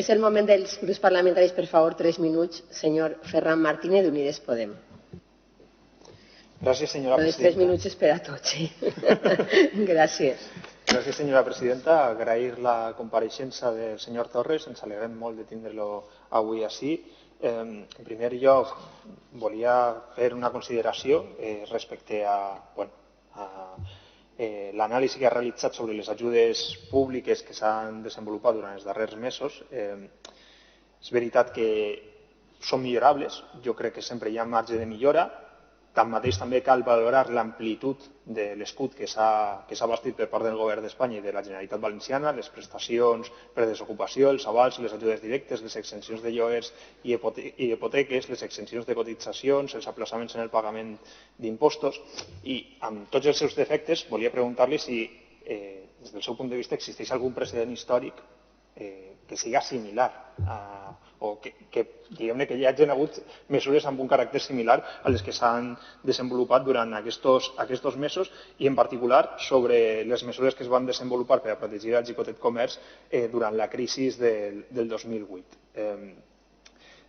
És el moment dels grups parlamentaris, per favor, 3 minuts. Senyor Ferran Martínez, d'Unides Podem. Gràcies, senyora Els 3 presidenta. minuts és per a tots, sí. Gràcies. Gràcies, senyora presidenta. Agrair la compareixença del senyor Torres. Ens alegrem molt de tindre-lo avui ací. En primer lloc, volia fer una consideració respecte a l'anàlisi que ha realitzat sobre les ajudes públiques que s'han desenvolupat durant els darrers mesos. És veritat que són millorables, jo crec que sempre hi ha marge de millora. Tanmateix també cal valorar l'amplitud de l'escut que s'ha bastit per part del Govern d'Espanya i de la Generalitat Valenciana, les prestacions per desocupació, els avals, les ajudes directes, les exencions de lloguers i hipoteques, les exencions de cotitzacions, els aplaçaments en el pagament d'impostos. I amb tots els seus defectes volia preguntar-li si, des del seu punt de vista, existeix algun precedent històric que siga similar o que diguem-ne que hi hagin hagut mesures amb un caràcter similar a les que s'han desenvolupat durant aquests mesos i en particular sobre les mesures que es van desenvolupar per a protegir el xicotet comerç durant la crisi del 2008.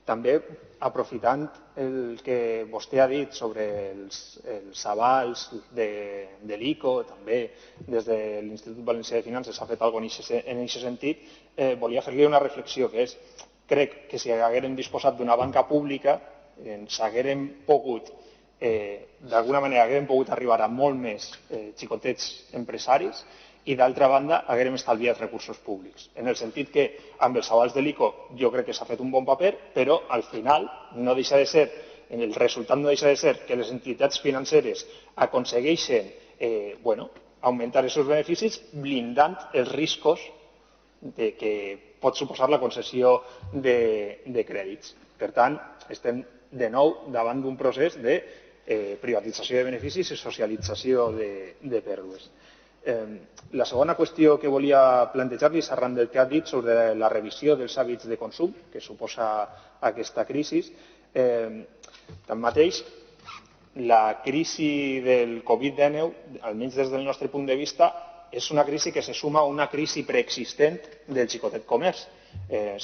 També, aprofitant el que vostè ha dit sobre els avals de l'ICO, també des de l'Institut Valencià de Finances s'ha fet alguna cosa en aquest sentit, volia fer-li una reflexió, que és, crec que si haguérem disposat d'una banca pública, ens haguérem pogut, d'alguna manera, haguérem pogut arribar a molt més xicotets empresaris i, d'altra banda, haguérem estalviat recursos públics. En el sentit que, amb els avals de l'ICO, jo crec que s'ha fet un bon paper, però, al final, no deixa de ser, el resultat no deixa de ser que les entitats financeres aconsegueixen augmentar els seus beneficis blindant els riscos que pot suposar la concessió de crèdits. Per tant, estem de nou davant d'un procés de privatització de beneficis i socialització de pèrdues. La segona qüestió que volia plantejar-li és arran del que ha dit sobre la revisió dels hàbits de consum que suposa aquesta crisi. Tanmateix, la crisi del Covid-19, almenys des del nostre punt de vista, és una crisi que se suma a una crisi preexistent del xicotet comerç.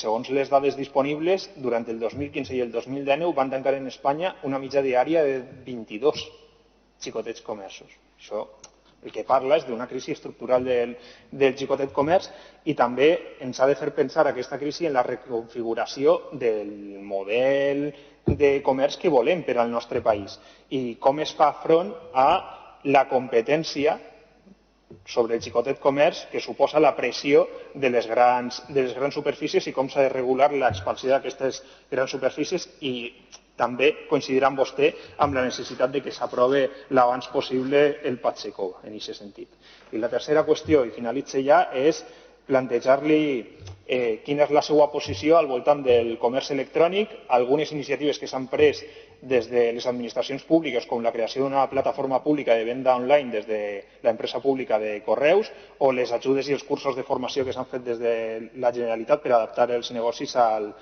Segons les dades disponibles, durant el 2015 i el 2019 van tancar en Espanya una mitja diària de 22 xicotets comerços. Això el que parla és d'una crisi estructural del xicotet comerç i també ens ha de fer pensar aquesta crisi en la reconfiguració del model de comerç que volem per al nostre país i com es fa front a la competència sobre el xicotet comerç que suposa la pressió de les grans superfícies i com s'ha de regular l'expansió d'aquestes grans superfícies i també coincidirà amb vostè amb la necessitat de que s'aprovi l'abans possible el Patsecova, en aquest sentit. I la tercera qüestió, i finalitzo ja, és plantejar-li quina és la seva posició al voltant del comerç electrònic, algunes iniciatives que s'han pres des de les administracions públiques, com la creació d'una plataforma pública de venda online des de l'empresa pública de Correus, o les ajudes i els cursos de formació que s'han fet des de la Generalitat per adaptar els negocis al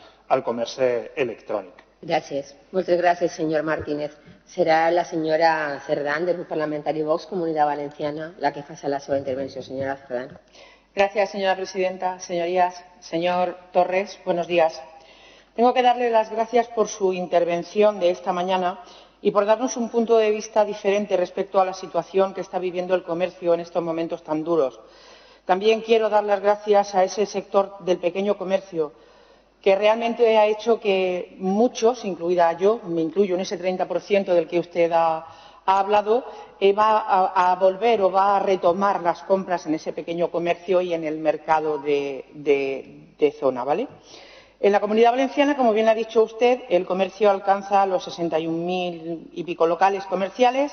comerç electrònic. Gràcies. Moltes gràcies, senyor Martínez. Serà la senyora Cerdán, del Grup Parlamentari Vox, Comunitat Valenciana, la que faci la seva intervenció. Senyora Cerdán. Gracias, señora presidenta. Señorías, señor Torres, buenos días. Tengo que darle las gracias por su intervención de esta mañana y por darnos un punto de vista diferente respecto a la situación que está viviendo el comercio en estos momentos tan duros. También quiero dar las gracias a ese sector del pequeño comercio que realmente ha hecho que muchos, incluida yo, me incluyo en ese 30% del que usted ha hablado, va a volver o va a retomar las compras en ese pequeño comercio y en el mercado de zona, ¿vale? En la Comunidad Valenciana, como bien ha dicho usted, el comercio alcanza los 61.000 y pico locales comerciales,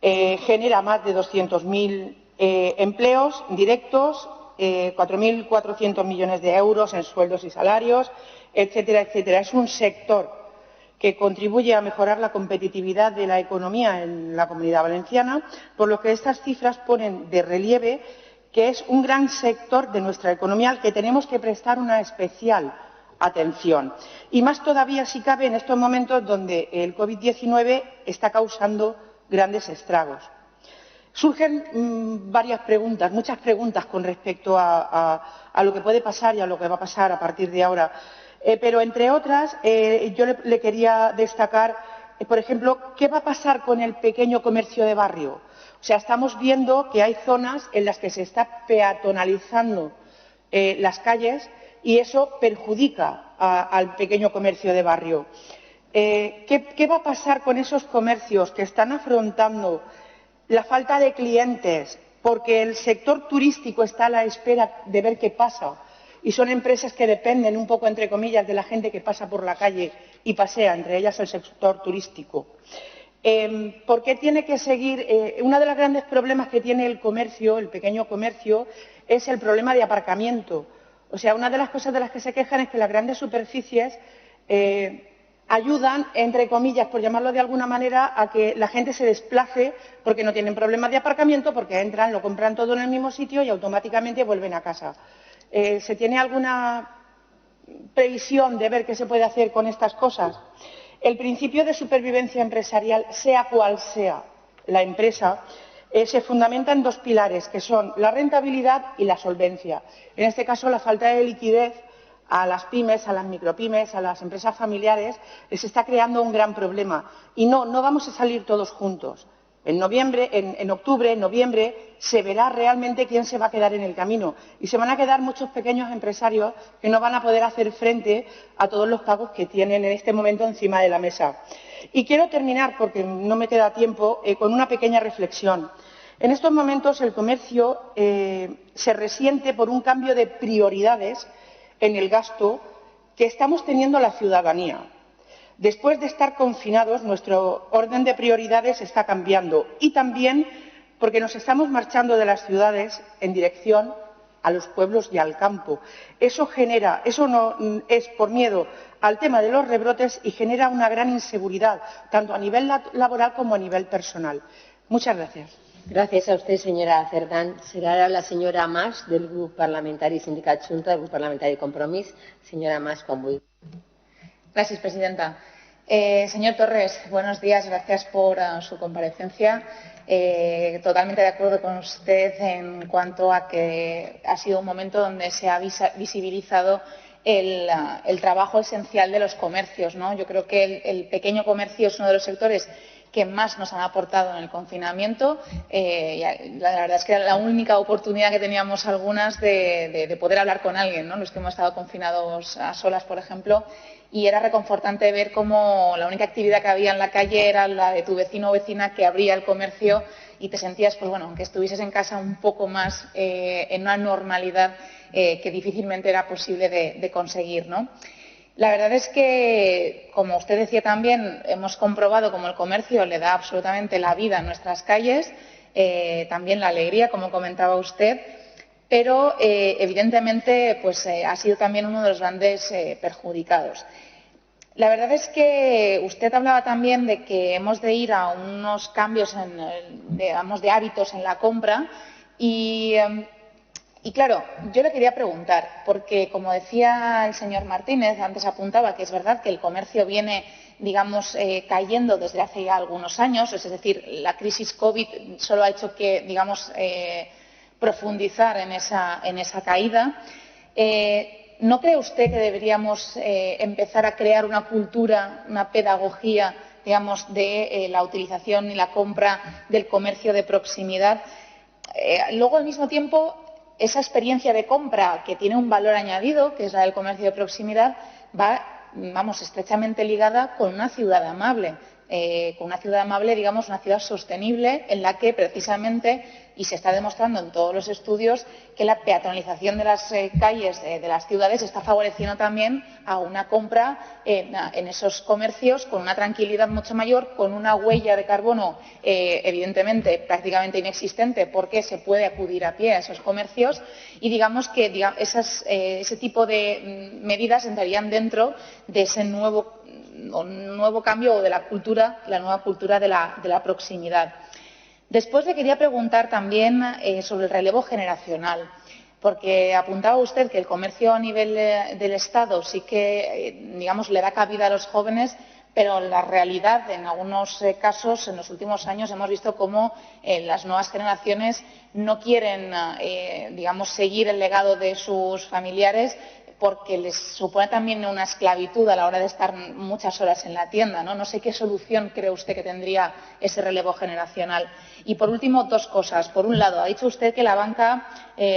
genera más de 200.000 empleos directos, 4.400 millones de euros en sueldos y salarios, etcétera, etcétera. Es un sector que contribuye a mejorar la competitividad de la economía en la Comunidad Valenciana, por lo que estas cifras ponen de relieve que es un gran sector de nuestra economía al que tenemos que prestar una especial atención. Y más todavía si cabe en estos momentos donde el COVID-19 está causando grandes estragos. Surgen varias preguntas, muchas preguntas con respecto a lo que puede pasar y a lo que va a pasar a partir de ahora. Pero, entre otras, yo le quería destacar, por ejemplo, ¿qué va a pasar con el pequeño comercio de barrio? O sea, estamos viendo que hay zonas en las que se está peatonalizando las calles y eso perjudica al pequeño comercio de barrio. ¿Qué va a pasar con esos comercios que están afrontando la falta de clientes porque el sector turístico está a la espera de ver qué pasa? Y son empresas que dependen un poco, entre comillas, de la gente que pasa por la calle y pasea, entre ellas el sector turístico. ¿Por qué tiene que seguir? Uno de los grandes problemas que tiene el comercio, el pequeño comercio, es el problema de aparcamiento. O sea, una de las cosas de las que se quejan es que las grandes superficies ayudan, entre comillas, por llamarlo de alguna manera, a que la gente se desplace porque no tienen problemas de aparcamiento, porque entran, lo compran todo en el mismo sitio y automáticamente vuelven a casa. ¿Se tiene alguna previsión de ver qué se puede hacer con estas cosas? El principio de supervivencia empresarial, sea cual sea la empresa, se fundamenta en dos pilares, que son la rentabilidad y la solvencia. En este caso, la falta de liquidez a las pymes, a las micropymes, a las empresas familiares, les está creando un gran problema. Y no vamos a salir todos juntos. En octubre, en noviembre, se verá realmente quién se va a quedar en el camino. Y se van a quedar muchos pequeños empresarios que no van a poder hacer frente a todos los pagos que tienen en este momento encima de la mesa. Y quiero terminar, porque no me queda tiempo, con una pequeña reflexión. En estos momentos el comercio se resiente por un cambio de prioridades en el gasto que estamos teniendo la ciudadanía. Después de estar confinados, nuestro orden de prioridades está cambiando y también porque nos estamos marchando de las ciudades en dirección a los pueblos y al campo. Eso no es por miedo al tema de los rebrotes y genera una gran inseguridad, tanto a nivel laboral como a nivel personal. Muchas gracias. Gràcies a usted, senyora Cerdán. Serà ara la senyora Mas, del grup parlamentari Sindicat Junta, del grup parlamentari Compromís. Senyora Mas, quan vulgui. Gracias, presidenta. Señor Torres, buenos días. Gracias por su comparecencia. Totalmente de acuerdo con usted en cuanto a que ha sido un momento donde se ha visibilizado el trabajo esencial de los comercios, ¿no? Yo creo que el pequeño comercio es uno de los sectores que más nos han aportado en el confinamiento. La verdad es que era la única oportunidad que teníamos algunas de poder hablar con alguien, ¿no? Los que hemos estado confinados a solas, por ejemplo, y era reconfortante ver cómo la única actividad que había en la calle era la de tu vecino o vecina que abría el comercio y te sentías, pues bueno, aunque estuvieses en casa un poco más en una normalidad que difícilmente era posible de conseguir, ¿no? La verdad es que, como usted decía también, hemos comprobado cómo el comercio le da absolutamente la vida a nuestras calles, también la alegría, como comentaba usted, pero evidentemente pues, ha sido también uno de los grandes perjudicados. La verdad es que usted hablaba también de que hemos de ir a unos cambios de hábitos en la compra y claro, yo le quería preguntar, porque como decía el señor Martínez, antes apuntaba que es verdad que el comercio viene, digamos, cayendo desde hace ya algunos años, es decir, la crisis COVID solo ha hecho que, digamos, profundizar en esa caída. ¿No cree usted que deberíamos empezar a crear una cultura, una pedagogía, digamos, de la utilización y la compra del comercio de proximidad? Luego, al mismo tiempo, esa experiencia de compra que tiene un valor añadido, que es la del comercio de proximidad, va, vamos, estrechamente ligada con una ciudad amable. Digamos, una ciudad sostenible en la que precisamente, y se está demostrando en todos los estudios, que la peatonalización de las calles de las ciudades está favoreciendo también a una compra en esos comercios con una tranquilidad mucho mayor, con una huella de carbono evidentemente prácticamente inexistente porque se puede acudir a pie a esos comercios y digamos que ese tipo de medidas entrarían dentro de ese nuevo cambio o de la nueva cultura de la proximidad. Después le quería preguntar también sobre el relevo generacional, porque apuntaba usted que el comercio a nivel del Estado sí que, digamos, le da cabida a los jóvenes, Pero la realidad, en algunos casos, en los últimos años, hemos visto cómo las nuevas generaciones no quieren, digamos, seguir el legado de sus familiares porque les supone también una esclavitud a la hora de estar muchas horas en la tienda, ¿no? No sé qué solución cree usted que tendría ese relevo generacional. Y, por último, dos cosas. Por un lado, ha dicho usted que la banca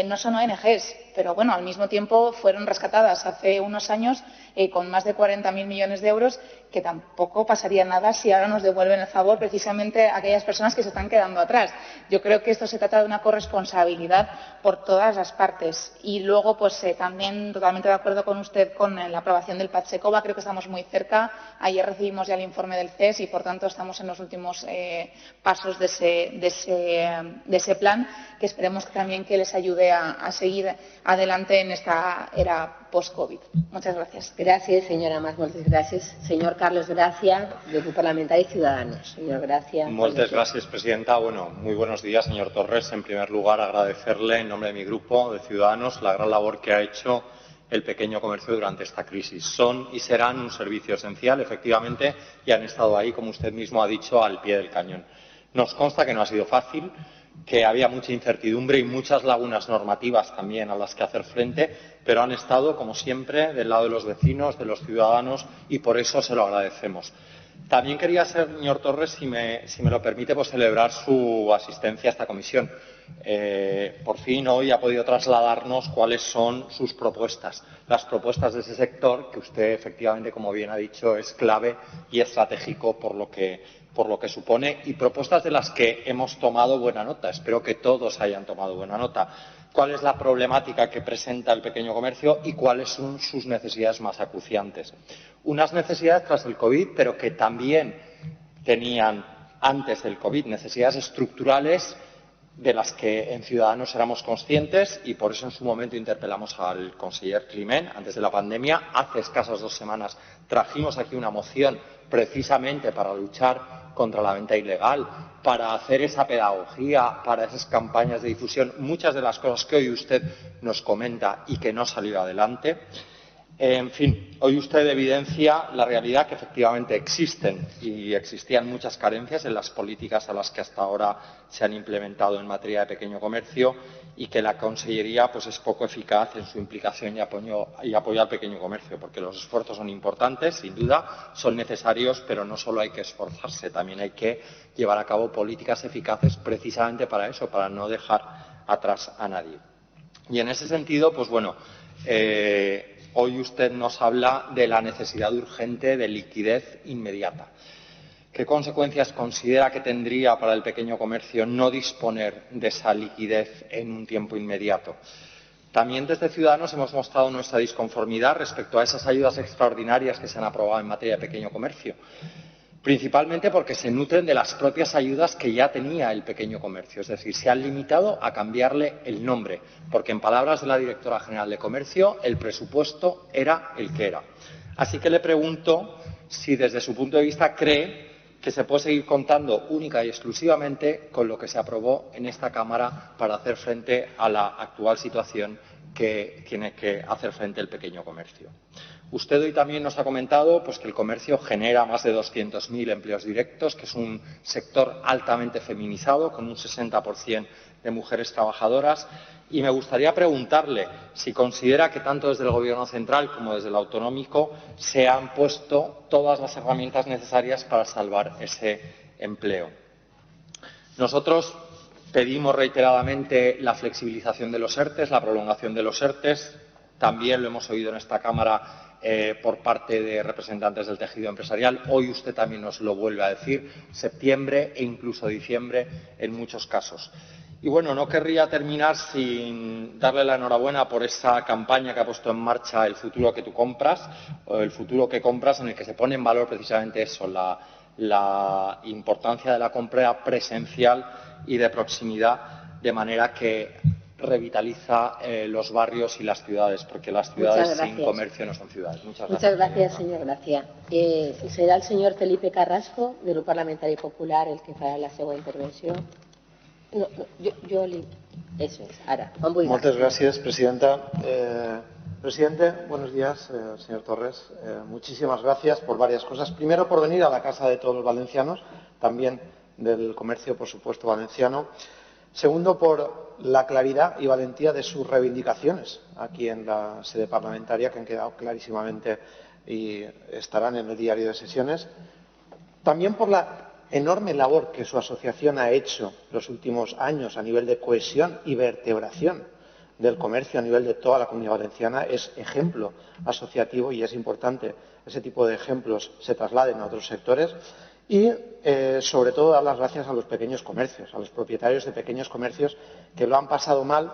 no son ONGs, pero, bueno, al mismo tiempo fueron rescatadas hace unos años con más de 40.000 millones de euros, que tampoco pasaría nada si ahora nos devuelven el favor precisamente a aquellas personas que se están quedando atrás. Yo creo que esto se trata de una corresponsabilidad por todas las partes. Y luego, pues también totalmente de acuerdo con usted con la aprobación del Patsecova. Creo que estamos muy cerca. Ayer recibimos ya el informe del CES y, por tanto, estamos en los últimos pasos de ese plan, que esperemos también que les ayude a seguir adelante en esta era post-COVID. Muchas gracias. Gracias, señora Mas. Moltes gràcies. Senyor Carlos Gracia, del Grup Parlamentari Ciudadanos. Señor Gracia. Muchas gracias, presidenta. Bueno, muy buenos días, señor Torres. En primer lugar, agradecerle en nombre de mi grupo de Ciudadanos la gran labor que ha hecho el pequeño comercio durante esta crisis. Son y serán un servicio esencial, efectivamente, y han estado ahí, como usted mismo ha dicho, al pie del cañón. Nos consta que no ha sido fácil, que había mucha incertidumbre y muchas lagunas normativas también a las que hacer frente, pero han estado, como siempre, del lado de los vecinos, de los ciudadanos, y por eso se lo agradecemos. También quería, señor Torres, si me lo permite, pues celebrar su asistencia a esta comisión. Por fin hoy ha podido trasladarnos cuáles son sus propuestas, las propuestas de ese sector que usted, efectivamente, como bien ha dicho, es clave y estratégico por lo que supone, y propuestas de las que hemos tomado buena nota. Espero que todos hayan tomado buena nota. ¿Cuál es la problemática que presenta el pequeño comercio y cuáles son sus necesidades más acuciantes? Unas necesidades tras el COVID, pero que también tenían antes del COVID, necesidades estructurales de las que en Ciudadanos éramos conscientes, y por eso en su momento interpelamos al conseller Climent antes de la pandemia. Hace escasas 2 semanas trajimos aquí una moción precisamente para luchar contra la venta ilegal, para hacer esa pedagogía, para esas campañas de difusión, muchas de las cosas que hoy usted nos comenta y que no salió adelante. En fin, hoy usted evidencia la realidad, que efectivamente existen y existían muchas carencias en las políticas a las que hasta ahora se han implementado en materia de pequeño comercio, y que la Consellería pues es poco eficaz en su implicación y apoyo al pequeño comercio, porque los esfuerzos son importantes, sin duda, son necesarios, pero no solo hay que esforzarse, también hay que llevar a cabo políticas eficaces precisamente para eso, para no dejar atrás a nadie. Y en ese sentido, pues bueno, hoy usted nos habla de la necesidad urgente de liquidez inmediata. ¿Qué consecuencias considera que tendría para el pequeño comercio no disponer de esa liquidez en un tiempo inmediato? También desde Ciudadanos hemos mostrado nuestra disconformidad respecto a esas ayudas extraordinarias que se han aprobado en materia de pequeño comercio, principalmente porque se nutren de las propias ayudas que ya tenía el pequeño comercio. Es decir, se han limitado a cambiarle el nombre, porque en palabras de la directora general de Comercio, el presupuesto era el que era. Así que le pregunto si desde su punto de vista cree que se puede seguir contando única y exclusivamente con lo que se aprobó en esta Cámara para hacer frente a la actual situación que tiene que hacer frente el pequeño comercio. Usted hoy también nos ha comentado pues, que el comercio genera más de 200.000 empleos directos, que es un sector altamente feminizado, con un 60% de mujeres trabajadoras. Y me gustaría preguntarle si considera que tanto desde el Gobierno central como desde el autonómico se han puesto todas las herramientas necesarias para salvar ese empleo. Nosotros pedimos reiteradamente la flexibilización de los ERTE, la prolongación de los ERTE. También lo hemos oído en esta Cámara por parte de representantes del tejido empresarial. Hoy usted también nos lo vuelve a decir, septiembre e incluso diciembre en muchos casos. Y bueno, no querría terminar sin darle la enhorabuena por esa campaña que ha puesto en marcha El futuro que tú compras, o El futuro que compras, en el que se pone en valor precisamente eso, la importancia de la compra presencial y de proximidad, de manera que revitaliza los barrios y las ciudades, porque las ciudades sin comercio no son ciudades. Muchas gracias, señor Gracia. Será el señor Felipe Carrasco, del Grup Parlamentari Popular, el que farà la seva intervenció. Moltes gràcies, presidenta. Presidente, buenos días, señor Torres. Muchísimas gracias por varias cosas. Primero, por venir a la casa de todos los valencianos, también del comercio, por supuesto, valenciano. Segundo, por la claridad y valentía de sus reivindicaciones aquí en la sede parlamentaria, que han quedado clarísimamente y estarán en el diario de sesiones. También por la enorme labor que su asociación ha hecho los últimos años a nivel de cohesión y vertebración del comercio a nivel de toda la Comunidad Valenciana. Es ejemplo asociativo y es importante que ese tipo de ejemplos se trasladen a otros sectores. Y, sobre todo, dar las gracias a los pequeños comercios, a los propietarios de pequeños comercios que lo han pasado mal,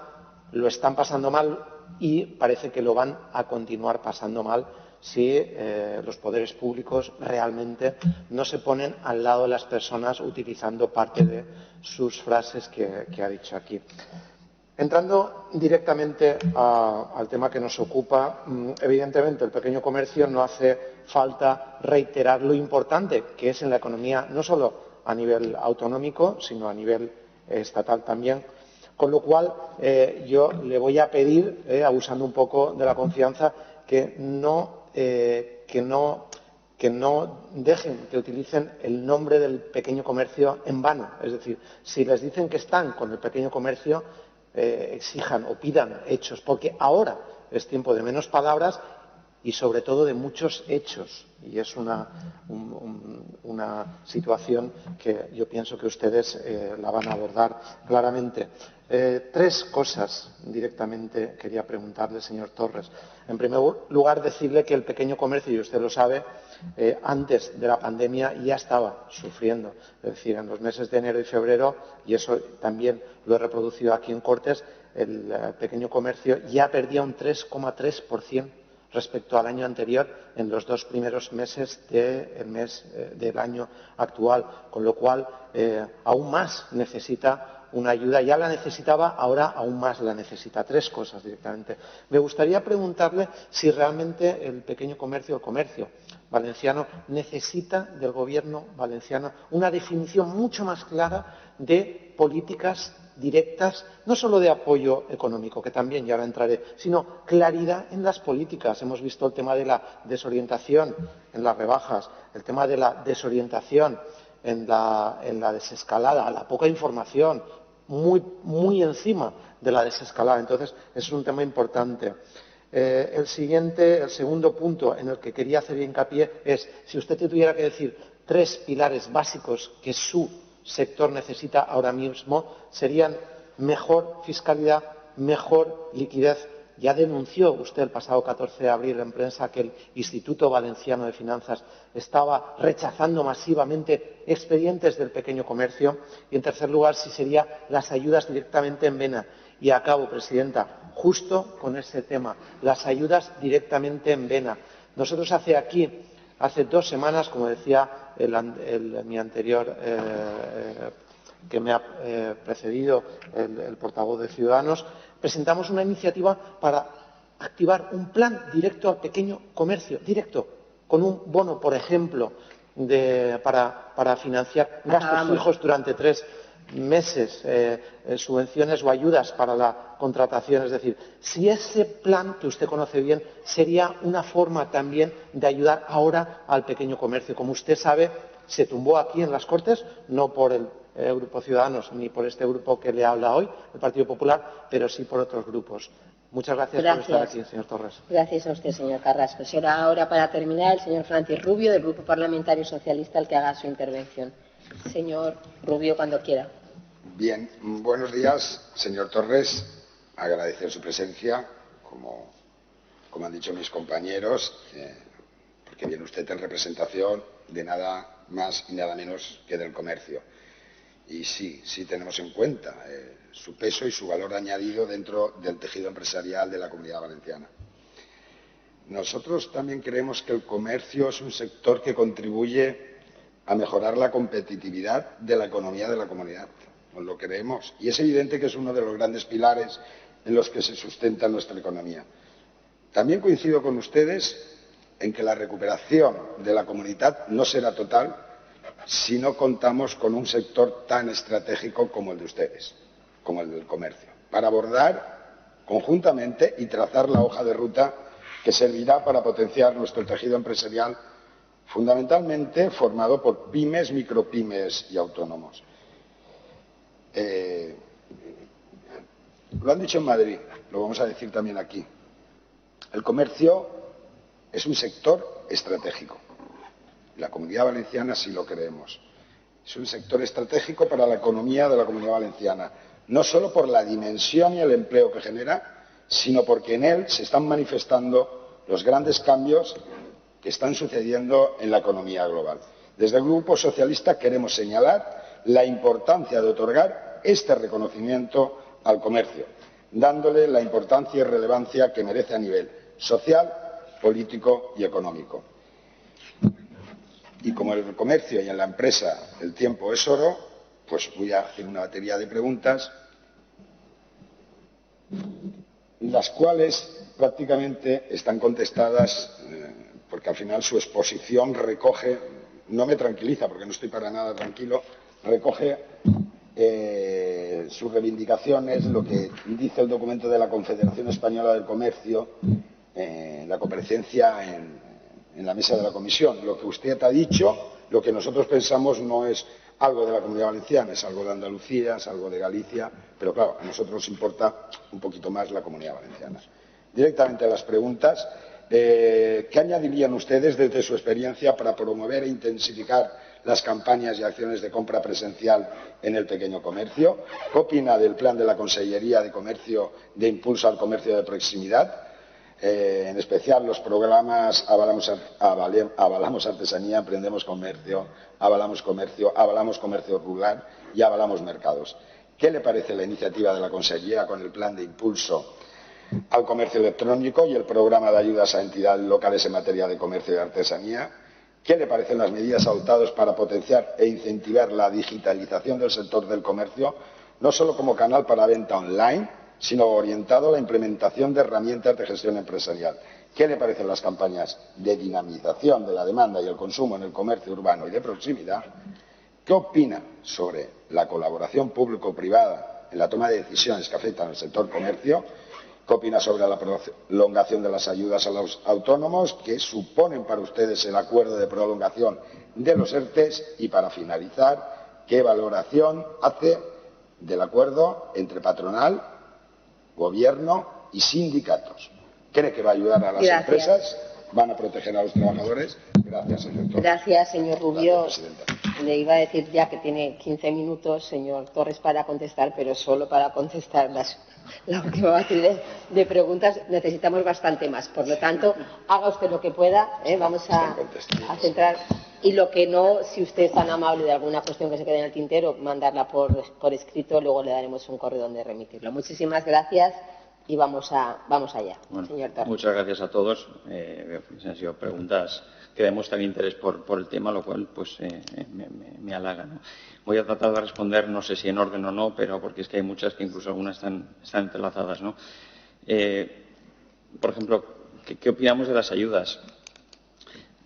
lo están pasando mal y parece que lo van a continuar pasando mal si los poderes públicos realmente no se ponen al lado de las personas utilizando parte de sus frases que ha dicho aquí. Entrando directamente al tema que nos ocupa, evidentemente el pequeño comercio no hace falta reiterar lo importante que es en la economía, no solo a nivel autonómico, sino a nivel estatal también. Con lo cual, yo le voy a pedir, abusando un poco de la confianza, que no dejen que utilicen el nombre del pequeño comercio en vano. Es decir, si les dicen que están con el pequeño comercio, exijan o pidan hechos, porque ahora es tiempo de menos palabras y sobre todo de muchos hechos, y es una situación que yo pienso que ustedes la van a abordar claramente. Tres cosas directamente quería preguntarle, señor Torres. En primer lugar, decirle que el pequeño comercio, y usted lo sabe, antes de la pandemia ya estaba sufriendo. Es decir, en los meses de enero y febrero, y eso también lo he reproducido aquí en Cortes, el pequeño comercio ya perdía un 3,3% respecto al año anterior en los 2 primeros meses del año actual, con lo cual aún más necesita una ayuda. Ya la necesitaba, ahora aún más la necesita. Tres cosas directamente. Me gustaría preguntarle si realmente el pequeño comercio, el comercio valenciano, necesita del Gobierno valenciano una definición mucho más clara de políticas directas, no solo de apoyo económico, que también ya ahora entraré, sino claridad en las políticas. Hemos visto el tema de la desorientación en las rebajas, el tema de la desorientación en la desescalada, la poca información, muy encima de la desescalada. Entonces, es un tema importante. El segundo punto en el que quería hacer hincapié es, si usted tuviera que decir 3 pilares básicos que su sector necesita ahora mismo, serían mejor fiscalidad, mejor liquidez. Ya denunció usted el pasado 14 de abril en prensa que el Instituto Valenciano de Finanzas estaba rechazando masivamente expedientes del pequeño comercio. Y, en tercer lugar, si serían las ayudas directamente en vena. Y acabo, presidenta, justo con ese tema, las ayudas directamente en vena. Nosotros hace 2 semanas, como decía mi anterior que me ha precedido, el portavoz de Ciudadanos, presentamos una iniciativa para activar un plan directo al pequeño comercio, directo, con un bono, por ejemplo, para financiar gastos fijos durante 3 meses, subvenciones o ayudas para la contratación. Es decir, si ese plan, que usted conoce bien, sería una forma también de ayudar ahora al pequeño comercio. Como usted sabe, se tumbó aquí en las Cortes, no por el Grupo Ciudadanos ni por este grupo que le habla hoy, el Partido Popular, pero sí por otros grupos. Muchas gracias por estar aquí, señor Torres. Gracias a usted, señor Carrasco. Será ahora, para terminar, el señor Francis Rubio, del Grupo Parlamentario Socialista, el que haga su intervención. Señor Rubio, cuando quiera. Bien, buenos días, señor Torres. Agradecer su presencia, como han dicho mis compañeros, porque viene usted en representación de nada más y nada menos que del comercio. Y sí tenemos en cuenta su peso y su valor añadido dentro del tejido empresarial de la Comunidad Valenciana. Nosotros también creemos que el comercio es un sector que contribuye a mejorar la competitividad de la economía de la comunidad. Nos lo creemos. Y es evidente que es uno de los grandes pilares en los que se sustenta nuestra economía. También coincido con ustedes en que la recuperación de la comunidad no será total si no contamos con un sector tan estratégico como el de ustedes, como el del comercio, para abordar conjuntamente y trazar la hoja de ruta que servirá para potenciar nuestro tejido empresarial, fundamentalmente formado por pymes, micropymes y autónomos. Lo han dicho en Madrid, lo vamos a decir también aquí. El comercio es un sector estratégico. La Comunidad Valenciana sí lo creemos. Es un sector estratégico para la economía de la Comunidad Valenciana, no solo por la dimensión y el empleo que genera, sino porque en él se están manifestando los grandes cambios que están sucediendo en la economía global. Desde el Grupo Socialista queremos señalar la importancia de otorgar este reconocimiento al comercio, dándole la importancia y relevancia que merece a nivel social, político y económico. Y como en el comercio y en la empresa el tiempo es oro, pues voy a hacer una batería de preguntas, las cuales prácticamente están contestadas, porque al final su exposición recoge, no me tranquiliza porque no estoy para nada tranquilo, recoge sus reivindicaciones, lo que dice el documento de la Confederación Española del Comercio, la comparecencia en la mesa de la comisión. Lo que usted ha dicho, lo que nosotros pensamos no es algo de la Comunidad Valenciana, es algo de Andalucía, es algo de Galicia, pero claro, a nosotros nos importa un poquito más la Comunidad Valenciana. Directamente a las preguntas, ¿qué añadirían ustedes desde su experiencia para promover e intensificar las campañas y acciones de compra presencial en el pequeño comercio? ¿Qué opina del plan de la Consellería de Comercio de impulso al comercio de proximidad? En especial los programas Avalamos Artesanía, Emprendemos Comercio, Avalamos Comercio Rural y Avalamos Mercados. ¿Qué le parece la iniciativa de la Consellería con el plan de impulso al comercio electrónico y el programa de ayudas a entidades locales en materia de comercio y artesanía? ¿Qué le parecen las medidas adoptadas para potenciar e incentivar la digitalización del sector del comercio, no solo como canal para venta online, sino orientado a la implementación de herramientas de gestión empresarial? ¿Qué le parecen las campañas de dinamización de la demanda y el consumo en el comercio urbano y de proximidad? ¿Qué opina sobre la colaboración público-privada en la toma de decisiones que afectan al sector comercio? ¿Qué opina sobre la prolongación de las ayudas a los autónomos? ¿Qué suponen para ustedes el acuerdo de prolongación de los ERTE? Y para finalizar, ¿qué valoración hace del acuerdo entre patronal, gobierno y sindicatos? ¿Cree que va a ayudar a las empresas? ¿Van a proteger a los trabajadores? Gracias, señor Torres. Gracias, señor Rubio. Gracias, presidenta. Le iba a decir ya que tiene 15 minutos, señor Torres, para contestar, pero solo para contestar la última batería de preguntas necesitamos bastante más. Por lo tanto, haga usted lo que pueda, vamos a centrar. Y lo que no, si usted es tan amable de alguna cuestión que se quede en el tintero, mandarla por escrito, luego le daremos un correo donde remitirlo. Muchísimas gracias y vamos allá, bueno, señor Torres. Muchas gracias a todos. Han sido preguntas que demuestran interés por el tema, lo cual pues me halaga, ¿no? Voy a tratar de responder, no sé si en orden o no, pero porque es que hay muchas que incluso algunas están entrelazadas, ¿no? Por ejemplo, ¿qué opinamos de las ayudas?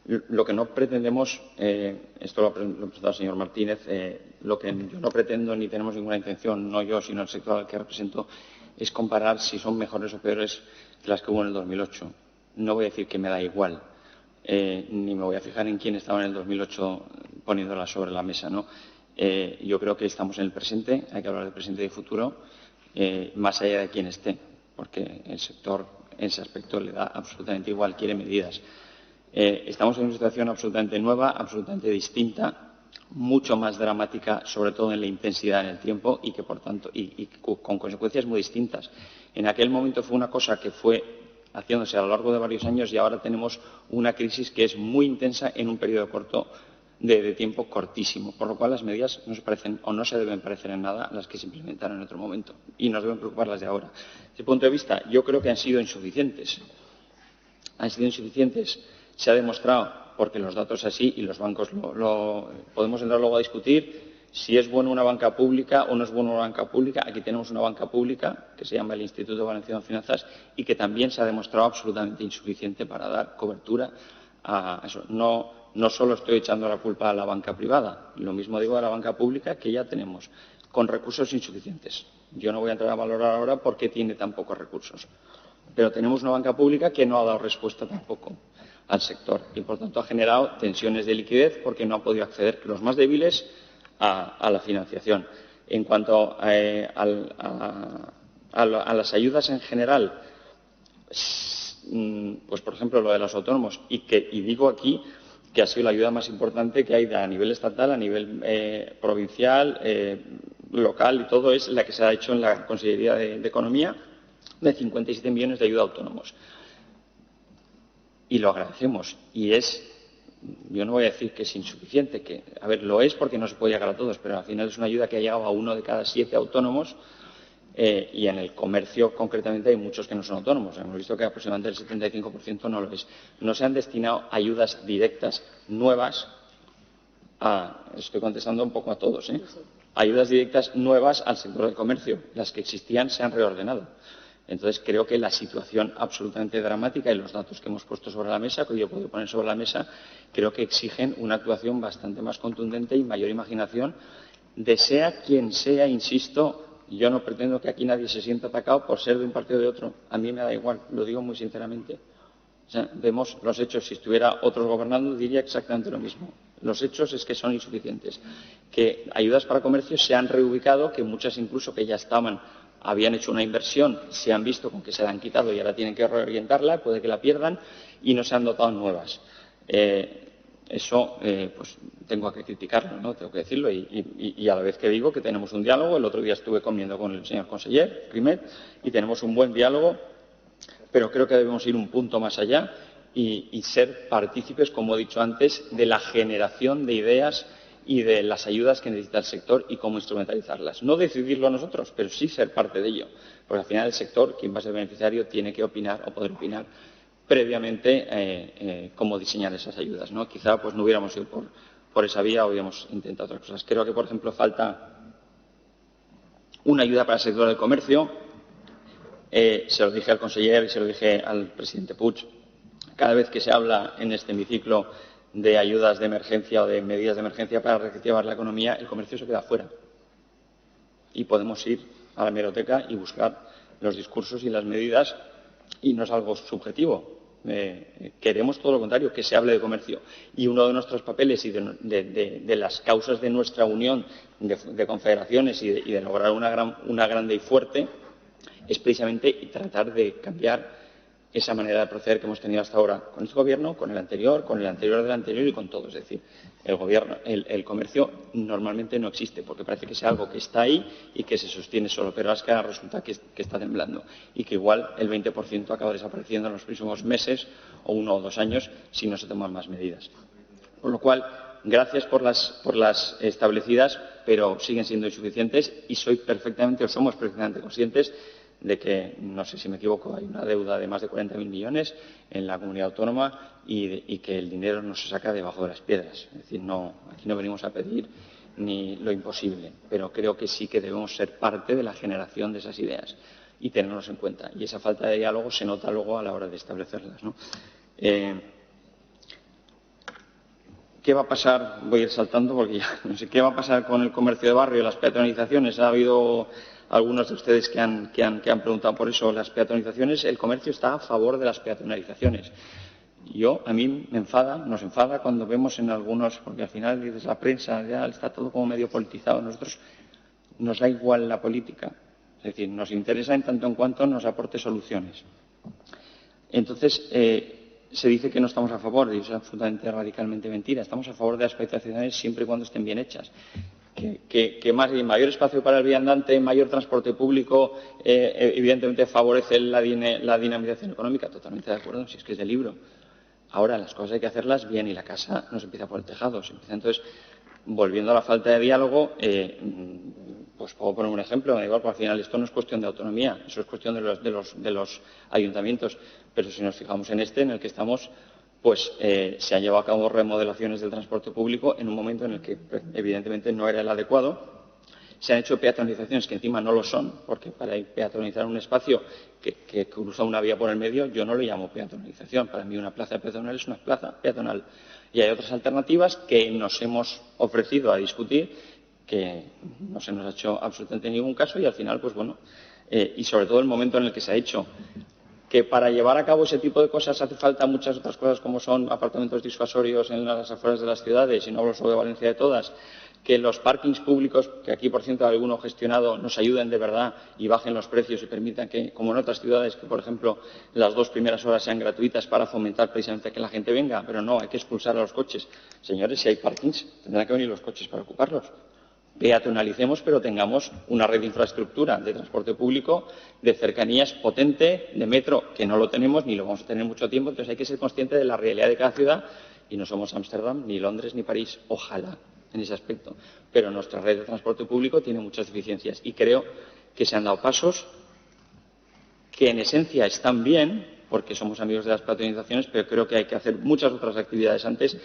Lo que no pretendemos, esto lo ha presentado el señor Martínez, lo que yo no pretendo ni tenemos ninguna intención, no yo, sino el sector al que represento, es comparar si son mejores o peores que las que hubo en el 2008. No voy a decir que me da igual, ni me voy a fijar en quién estaba en el 2008 poniéndolas sobre la mesa, ¿no? Yo creo que estamos en el presente, hay que hablar de presente y de futuro, más allá de quién esté, porque el sector en ese aspecto le da absolutamente igual, quiere medidas. Estamos en una situación absolutamente nueva, absolutamente distinta, mucho más dramática, sobre todo en la intensidad en el tiempo y que, por tanto, y con consecuencias muy distintas. En aquel momento fue una cosa que fue haciéndose a lo largo de varios años y ahora tenemos una crisis que es muy intensa en un periodo corto de tiempo cortísimo, por lo cual las medidas no se parecen o no se deben parecer en nada a las que se implementaron en otro momento y nos deben preocupar las de ahora. Desde ese punto de vista, yo creo que han sido insuficientes. Han sido insuficientes, se ha demostrado, porque los datos así y los bancos podemos entrar luego a discutir si es bueno una banca pública o no es bueno una banca pública. Aquí tenemos una banca pública que se llama el Instituto Valenciano de Finanzas y que también se ha demostrado absolutamente insuficiente para dar cobertura a eso. No solo estoy echando la culpa a la banca privada, lo mismo digo de la banca pública, que ya tenemos con recursos insuficientes. Yo no voy a entrar a valorar ahora por qué tiene tan pocos recursos. Pero tenemos una banca pública que no ha dado respuesta tampoco al sector y, por tanto, ha generado tensiones de liquidez porque no han podido acceder los más débiles a la financiación. En cuanto a las ayudas en general, pues, por ejemplo, lo de los autónomos, y digo aquí que ha sido la ayuda más importante que hay a nivel estatal, a nivel provincial, local y todo, es la que se ha hecho en la Consellería de Economía, de 57 millones de ayuda a autónomos. Y lo agradecemos. Yo no voy a decir que es insuficiente, a ver, lo es porque no se puede llegar a todos, pero al final es una ayuda que ha llegado a 1 de cada 7 autónomos. Y en el comercio, concretamente, hay muchos que no son autónomos. Hemos visto que aproximadamente el 75% no lo es. No se han destinado ayudas directas nuevas estoy contestando un poco a todos, ayudas directas nuevas al sector del comercio. Las que existían se han reordenado. Entonces, creo que la situación absolutamente dramática y los datos que hemos puesto sobre la mesa, que yo puedo poner sobre la mesa, creo que exigen una actuación bastante más contundente y mayor imaginación de sea quien sea, insisto. Yo no pretendo que aquí nadie se sienta atacado por ser de un partido o de otro. A mí me da igual, lo digo muy sinceramente. O sea, vemos los hechos. Si estuviera otros gobernando, diría exactamente lo mismo. Los hechos es que son insuficientes. Que ayudas para comercio se han reubicado, que muchas incluso que ya habían hecho una inversión, se han visto con que se la han quitado y ahora tienen que reorientarla, puede que la pierdan, y no se han dotado nuevas. Eso, pues tengo que criticarlo, ¿no? Tengo que decirlo, y a la vez que digo que tenemos un diálogo. El otro día estuve comiendo con el señor conseller Climet y tenemos un buen diálogo, pero creo que debemos ir un punto más allá y ser partícipes, como he dicho antes, de la generación de ideas y de las ayudas que necesita el sector y cómo instrumentalizarlas. No decidirlo nosotros, pero sí ser parte de ello, porque al final el sector, quien va a ser beneficiario, tiene que opinar o poder opinar previamente cómo diseñar esas ayudas, ¿no? Quizá pues no hubiéramos ido por esa vía, hubiéramos intentado otras cosas. Creo que, por ejemplo, falta una ayuda para el sector del comercio. Se lo dije al conseller y se lo dije al presidente Puig. Cada vez que se habla en este hemiciclo de ayudas de emergencia o de medidas de emergencia para reactivar la economía, el comercio se queda fuera. Y podemos ir a la hemeroteca y buscar los discursos y las medidas, y no es algo subjetivo. Queremos todo lo contrario, que se hable de comercio. Y uno de nuestros papeles y de las causas de nuestra unión de confederaciones y de lograr una grande y fuerte es precisamente tratar de cambiar esa manera de proceder que hemos tenido hasta ahora con este gobierno, con el anterior del anterior y con todo. Es decir, el comercio normalmente no existe porque parece que es algo que está ahí y que se sostiene solo, pero es que ahora resulta que está temblando y que igual el 20% acaba desapareciendo en los próximos meses o 1 o 2 años si no se toman más medidas. Con lo cual, gracias por las establecidas, pero siguen siendo insuficientes y somos perfectamente conscientes de que, no sé si me equivoco, hay una deuda de más de 40.000 millones en la comunidad autónoma y que el dinero no se saca debajo de las piedras. Es decir, aquí no venimos a pedir ni lo imposible, pero creo que sí que debemos ser parte de la generación de esas ideas y tenerlos en cuenta. Y esa falta de diálogo se nota luego a la hora de establecerlas, ¿no? ¿Qué va a pasar? Voy a ir saltando porque ya no sé. ¿Qué va a pasar con el comercio de barrio y las peatonalizaciones? Ha habido algunos de ustedes que han preguntado por eso. Las peatonalizaciones, el comercio está a favor de las peatonalizaciones. A mí nos enfada cuando vemos en algunos, porque al final dices la prensa ya está todo como medio politizado. A nosotros nos da igual la política. Es decir, nos interesa en tanto en cuanto nos aporte soluciones. Entonces, se dice que no estamos a favor, y eso es absolutamente radicalmente mentira. Estamos a favor de las peatonalizaciones siempre y cuando estén bien hechas. Que mayor espacio para el viandante, mayor transporte público, evidentemente favorece la dinamización económica. Totalmente de acuerdo, si es que es de libro. Ahora, las cosas hay que hacerlas bien y la casa no se empieza por el tejado. Se empieza, entonces, volviendo a la falta de diálogo, pues puedo poner un ejemplo. Me da igual, porque al final esto no es cuestión de autonomía, eso es cuestión de los ayuntamientos. Pero si nos fijamos en en el que estamos, pues se han llevado a cabo remodelaciones del transporte público en un momento en el que evidentemente no era el adecuado. Se han hecho peatonalizaciones que encima no lo son, porque para peatonalizar un espacio que cruza una vía por el medio, yo no lo llamo peatonalización. Para mí una plaza peatonal es una plaza peatonal. Y hay otras alternativas que nos hemos ofrecido a discutir que no se nos ha hecho absolutamente ningún caso y al final, pues bueno, y sobre todo el momento en el que se ha hecho. Que para llevar a cabo ese tipo de cosas hace falta muchas otras cosas como son apartamentos disuasorios en las afueras de las ciudades, y no hablo solo de Valencia, de todas, que los parkings públicos, que aquí por ciento alguno gestionado, nos ayuden de verdad y bajen los precios y permitan que, como en otras ciudades, que por ejemplo las 2 primeras horas sean gratuitas para fomentar precisamente que la gente venga, pero no, hay que expulsar a los coches. Señores, si hay parkings, tendrán que venir los coches para ocuparlos. Peatonalicemos, pero tengamos una red de infraestructura de transporte público, de cercanías potente, de metro, que no lo tenemos ni lo vamos a tener mucho tiempo. Entonces hay que ser consciente de la realidad de cada ciudad y no somos Ámsterdam, ni Londres, ni París. Ojalá en ese aspecto. Pero nuestra red de transporte público tiene muchas deficiencias y creo que se han dado pasos que en esencia están bien, porque somos amigos de las peatonalizaciones, pero creo que hay que hacer muchas otras actividades antes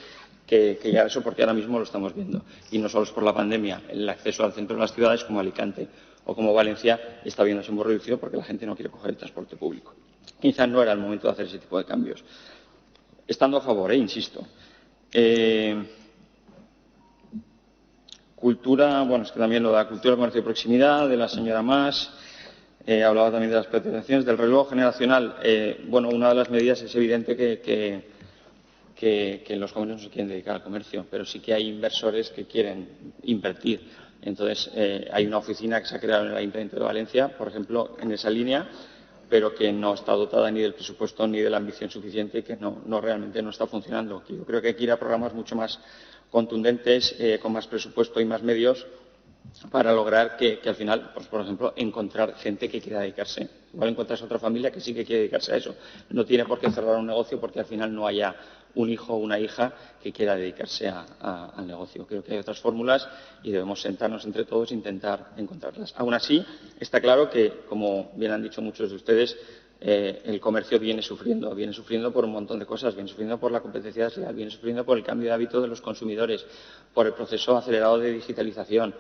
que llegar a eso, porque ahora mismo lo estamos viendo. Y no solo es por la pandemia, el acceso al centro de las ciudades como Alicante o como Valencia está viéndose muy reducido porque la gente no quiere coger el transporte público. Quizás no era el momento de hacer ese tipo de cambios. Estando a favor, insisto. Cultura, bueno, es que también lo de la cultura, comercio y proximidad, de la señora Mas. Hablaba también de las peatonalizaciones, del relevo generacional. Bueno, una de las medidas es evidente que los comercios no se quieren dedicar al comercio, pero sí que hay inversores que quieren invertir. Entonces, hay una oficina que se ha creado en el Ayuntamiento de Valencia, por ejemplo, en esa línea, pero que no está dotada ni del presupuesto ni de la ambición suficiente y que realmente no está funcionando. Yo creo que hay que ir a programas mucho más contundentes, con más presupuesto y más medios, para lograr que al final, pues, por ejemplo, encontrar gente que quiera dedicarse. Igual encuentras otra familia que sí que quiere dedicarse a eso. No tiene por qué cerrar un negocio porque al final no haya un hijo o una hija que quiera dedicarse al negocio. Creo que hay otras fórmulas y debemos sentarnos entre todos e intentar encontrarlas. Aún así, está claro que, como bien han dicho muchos de ustedes, el comercio viene sufriendo por un montón de cosas, viene sufriendo por la competencia desleal, viene sufriendo por el cambio de hábito de los consumidores, por el proceso acelerado de digitalización,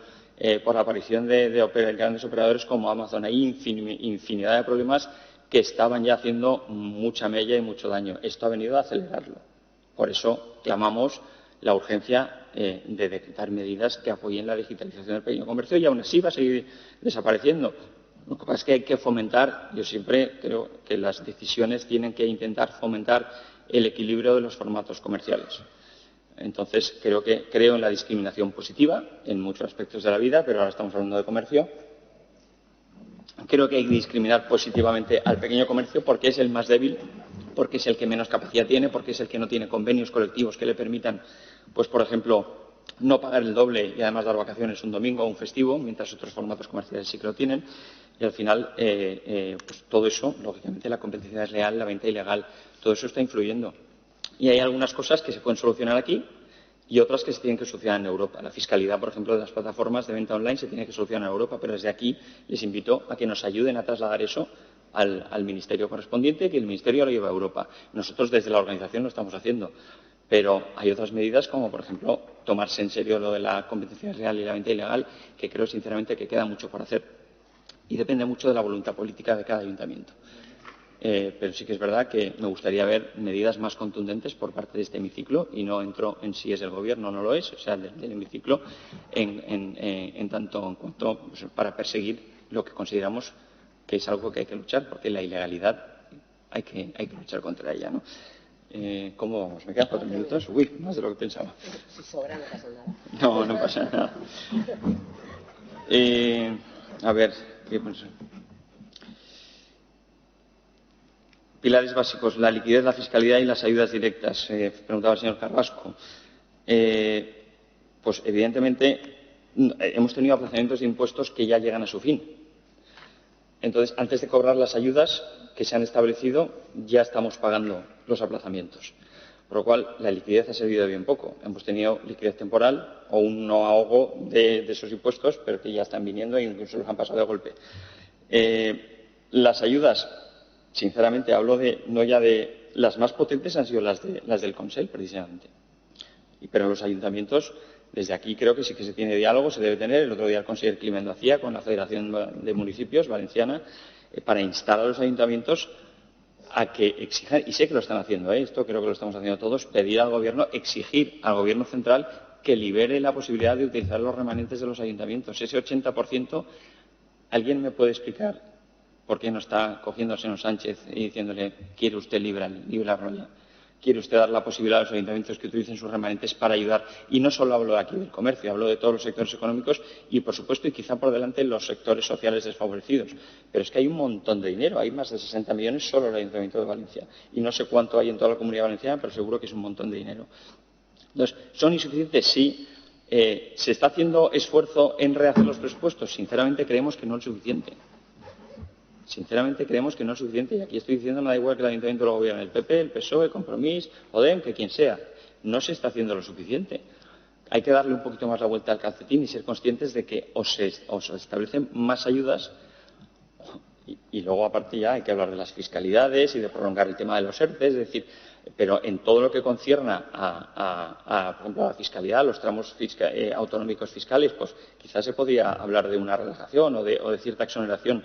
por la aparición de grandes operadores como Amazon. Hay infinidad de problemas que estaban ya haciendo mucha mella y mucho daño. Esto ha venido a acelerarlo. Por eso clamamos la urgencia de decretar medidas que apoyen la digitalización del pequeño comercio y aún así va a seguir desapareciendo. Lo que pasa es que hay que fomentar, yo siempre creo que las decisiones tienen que intentar fomentar el equilibrio de los formatos comerciales. Entonces, creo en la discriminación positiva en muchos aspectos de la vida, pero ahora estamos hablando de comercio. Creo que hay que discriminar positivamente al pequeño comercio porque es el más débil, porque es el que menos capacidad tiene, porque es el que no tiene convenios colectivos que le permitan, pues, por ejemplo, no pagar el doble y además dar vacaciones un domingo o un festivo, mientras otros formatos comerciales sí que lo tienen. Y al final, pues todo eso, lógicamente, la competencia desleal, la venta ilegal, todo eso está influyendo. Y hay algunas cosas que se pueden solucionar aquí y otras que se tienen que solucionar en Europa. La fiscalidad, por ejemplo, de las plataformas de venta online se tiene que solucionar en Europa, pero desde aquí les invito a que nos ayuden a trasladar eso al ministerio correspondiente, que el ministerio lo lleve a Europa. Nosotros desde la organización lo estamos haciendo, pero hay otras medidas como, por ejemplo, tomarse en serio lo de la competencia desleal y la venta ilegal, que creo sinceramente que queda mucho por hacer y depende mucho de la voluntad política de cada ayuntamiento. Pero sí que es verdad que me gustaría ver medidas más contundentes por parte de este hemiciclo, y no entro en si es del Gobierno o no lo es, o sea, del hemiciclo, en tanto en cuanto, pues, para perseguir lo que consideramos que es algo que hay que luchar, porque la ilegalidad hay que luchar contra ella, ¿no? ¿Cómo vamos? ¿Me quedan 4 minutos? Uy, más de lo que pensaba. Si sobra, no pasa nada. No, no pasa nada. A ver, ¿qué pienso? Pilares básicos, la liquidez, la fiscalidad y las ayudas directas. Preguntaba el señor Carrasco. Pues evidentemente hemos tenido aplazamientos de impuestos que ya llegan a su fin. Entonces, antes de cobrar las ayudas que se han establecido, ya estamos pagando los aplazamientos. Por lo cual, la liquidez ha servido de bien poco. Hemos tenido liquidez temporal o un no ahogo de esos impuestos, pero que ya están viniendo e incluso los han pasado de golpe. Las ayudas, sinceramente, hablo no ya de las más potentes, han sido las del Consell, precisamente. Pero en los ayuntamientos, desde aquí creo que sí que se tiene diálogo, se debe tener. El otro día el conseller Climent lo hacía con la Federación de Municipios Valenciana, para instar a los ayuntamientos a que exijan, y sé que lo están haciendo, esto creo que lo estamos haciendo todos, pedir al Gobierno, exigir al Gobierno central que libere la posibilidad de utilizar los remanentes de los ayuntamientos. Ese 80%, ¿alguien me puede explicar por qué no está cogiendo al señor Sánchez y diciéndole quiere usted librarlo ya? ¿Quiere usted dar la posibilidad a los ayuntamientos que utilicen sus remanentes para ayudar? Y no solo hablo aquí del comercio, hablo de todos los sectores económicos y, por supuesto, y quizá por delante, los sectores sociales desfavorecidos. Pero es que hay un montón de dinero, hay más de 60 millones solo en el Ayuntamiento de Valencia. Y no sé cuánto hay en toda la Comunidad Valenciana, pero seguro que es un montón de dinero. Entonces, ¿son insuficientes? Sí. ¿Se está haciendo esfuerzo en rehacer los presupuestos? Sinceramente, creemos que no es suficiente. Sinceramente creemos que no es suficiente y aquí estoy diciendo, no da igual que el Ayuntamiento lo gobierne el PP, el PSOE, el Compromís, Podem, que quien sea. No se está haciendo lo suficiente. Hay que darle un poquito más la vuelta al calcetín y ser conscientes de que o se establecen más ayudas y luego aparte ya hay que hablar de las fiscalidades y de prolongar el tema de los ERTE, es decir, pero en todo lo que concierna por ejemplo, a la fiscalidad, los tramos autonómicos fiscales, pues quizás se podría hablar de una relajación o de cierta exoneración,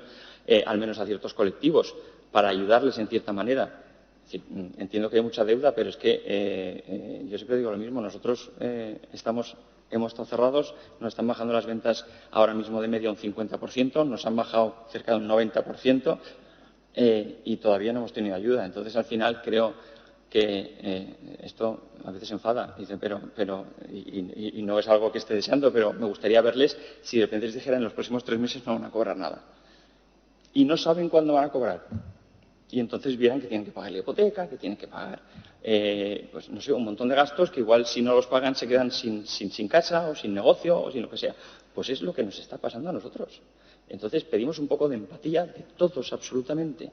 al menos a ciertos colectivos, para ayudarles en cierta manera. Es decir, entiendo que hay mucha deuda, pero es que yo siempre digo lo mismo. Nosotros hemos estado cerrados, nos están bajando las ventas ahora mismo de media un 50%, nos han bajado cerca de un 90% y todavía no hemos tenido ayuda. Entonces, al final, creo que esto a veces enfada, dice, y no es algo que esté deseando, pero me gustaría verles si de repente les dijera en los próximos 3 meses no van a cobrar nada. Y no saben cuándo van a cobrar. Y entonces vieran que tienen que pagar la hipoteca, que tienen que pagar, pues no sé, un montón de gastos que igual si no los pagan se quedan sin casa o sin negocio o sin lo que sea. Pues es lo que nos está pasando a nosotros. Entonces pedimos un poco de empatía de todos, absolutamente. Es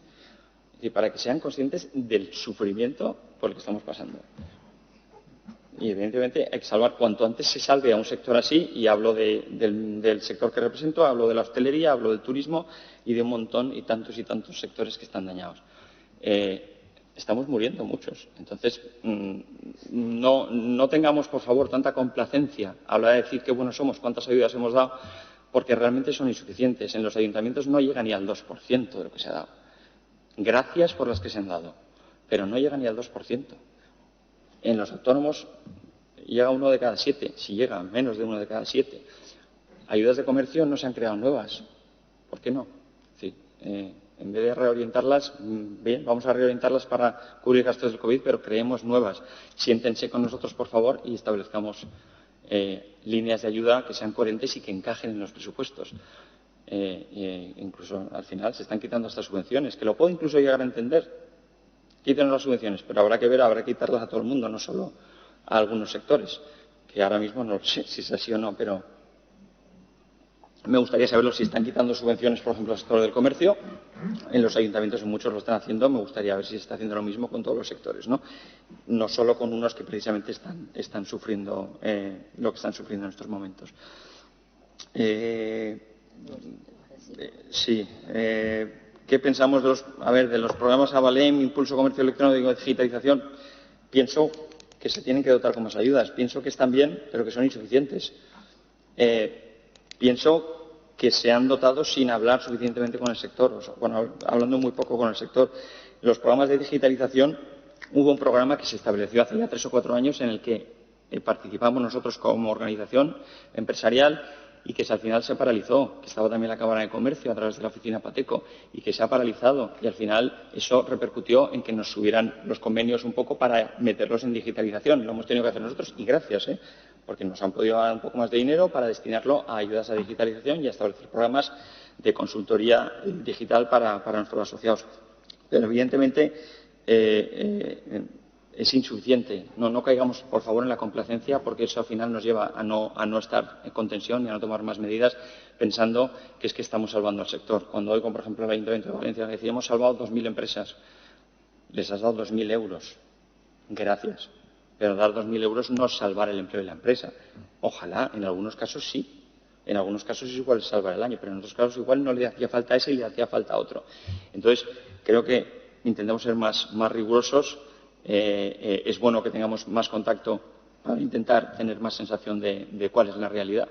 decir, para que sean conscientes del sufrimiento por el que estamos pasando. Y evidentemente hay que salvar cuanto antes se salve a un sector así, y hablo del sector que represento, hablo de la hostelería, hablo del turismo y de un montón y tantos sectores que están dañados. Estamos muriendo muchos. Entonces, no tengamos, por favor, tanta complacencia a la hora de decir qué buenos somos, cuántas ayudas hemos dado, porque realmente son insuficientes. En los ayuntamientos no llega ni al 2% de lo que se ha dado. Gracias por las que se han dado, pero no llega ni al 2%. En los autónomos llega 1 de cada 7, si llega menos de 1 de cada 7. Ayudas de comercio no se han creado nuevas. ¿Por qué no? Sí, en vez de reorientarlas, bien, vamos a reorientarlas para cubrir gastos del COVID, pero creemos nuevas. Siéntense con nosotros, por favor, y establezcamos líneas de ayuda que sean coherentes y que encajen en los presupuestos. Incluso al final se están quitando estas subvenciones, que lo puedo incluso llegar a entender. Quiten las subvenciones, pero habrá que ver, habrá que quitarlas a todo el mundo, no solo a algunos sectores, que ahora mismo no sé si es así o no, pero me gustaría saberlo si están quitando subvenciones, por ejemplo, al sector del comercio. En los ayuntamientos muchos lo están haciendo, me gustaría ver si se está haciendo lo mismo con todos los sectores, no solo con unos que precisamente están sufriendo lo que están sufriendo en estos momentos. ¿Qué pensamos de los programas Avalem, Impulso Comercio Electrónico, Digitalización? Pienso que se tienen que dotar con más ayudas. Pienso que están bien, pero que son insuficientes. Pienso que se han dotado sin hablar suficientemente con el sector, hablando muy poco con el sector. Los programas de digitalización, hubo un programa que se estableció hace ya 3 o 4 años en el que participamos nosotros como organización empresarial y que al final se paralizó, que estaba también la Cámara de Comercio a través de la oficina Pateco y que se ha paralizado, y al final eso repercutió en que nos subieran los convenios un poco para meterlos en digitalización. Lo hemos tenido que hacer nosotros y gracias, porque nos han podido dar un poco más de dinero para destinarlo a ayudas a digitalización y a establecer programas de consultoría digital para nuestros asociados. Pero evidentemente es insuficiente. No caigamos, por favor, en la complacencia, porque eso al final nos lleva a no estar con tensión y a no tomar más medidas pensando que es que estamos salvando al sector. Cuando hoy, como por ejemplo el Ayuntamiento de Valencia, le decía, hemos salvado 2.000 empresas, les has dado 2.000 euros. Gracias. Pero dar 2.000 euros no es salvar el empleo de la empresa. Ojalá, en algunos casos sí. En algunos casos es igual salvar el año, pero en otros casos igual no le hacía falta ese y le hacía falta otro. Entonces, creo que intentemos ser más rigurosos. Es bueno que tengamos más contacto para intentar tener más sensación de cuál es la realidad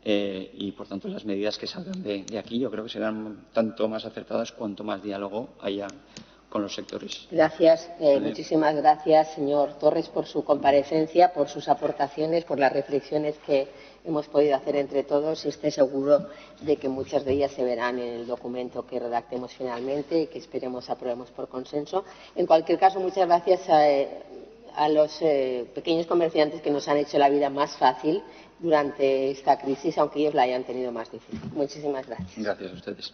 y, por tanto, las medidas que salgan de aquí yo creo que serán tanto más acertadas cuanto más diálogo haya con los sectores. Gracias, muchísimas gracias, señor Torres, por su comparecencia, por sus aportaciones, por las reflexiones que hemos podido hacer entre todos y estoy seguro de que muchas de ellas se verán en el documento que redactemos finalmente y que esperemos aprobemos por consenso. En cualquier caso, muchas gracias a los pequeños comerciantes que nos han hecho la vida más fácil durante esta crisis, aunque ellos la hayan tenido más difícil. Muchísimas gracias. Gracias a ustedes.